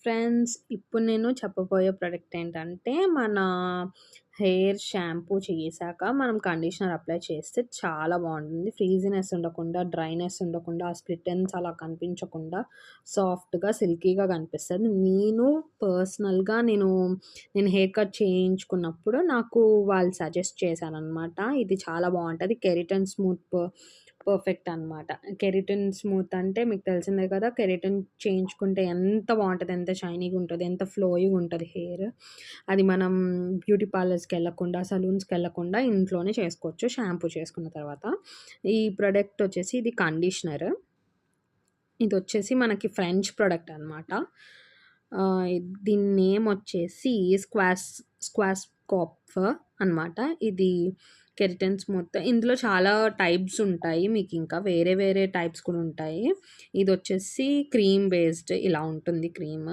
Friends, ఇప్పుడు నేను చెప్పబోయే ప్రొడక్ట్ ఏంటంటే, మన హెయిర్ షాంపూ చేశాక మనం కండిషనర్ అప్లై చేస్తే చాలా బావుంటుంది. ఫ్రీజీనెస్ ఉండకుండా, డ్రైనెస్ ఉండకుండా, ఆ స్ప్లిట్ ఎండ్స్ అలా కనిపించకుండా సాఫ్ట్‌గా, సిల్కీగా కనిపిస్తది. పర్సనల్‌గా నేను హెయిర్ కట్ చేయించుకున్నప్పుడు నాకు వాళ్ళు సజెస్ట్ చేశారనమాట. ఇది చాలా బావుంటది. కెరాటిన్ స్మూత్ పర్ఫెక్ట్ అనమాట. కెరాటిన్ స్మూత్ అంటే మీకు తెలిసిందే కదా! కెరాటిన్ చేయించుకుంటే ఎంత బావుంటది, ఎంత షైనీగా ఉంటది, ఎంత ఫ్లోయిగా ఉంటది హెయిర్. అది మనం బ్యూటీ పార్లర్స్‌కెళ్ళకుండా, సలూన్స్‌కెళ్ళకుండా ఇంట్లోనే చేసుకోవచ్చు షాంపూ చేసుకున్న తర్వాత. ఈ ప్రొడక్ట్ వచ్చేసి ఇది కండిషనర్. ఇదొచ్చేసి మనకి ఫ్రెంచ్ ప్రొడక్ట్ అనమాట. దీని నేమ్ వచ్చేసి స్క్వాష్‌కోప్ అనమాట. ఇది కెరటిన్ స్మూత్. ఇందులో చాలా టైప్స్ ఉంటాయి. మీకింకా వేరే వేరే టైప్స్ కూడా ఉంటాయి. ఇదొచ్చేసి క్రీమ్ బేస్డ్ ఇలా ఉంటుంది క్రీమ్.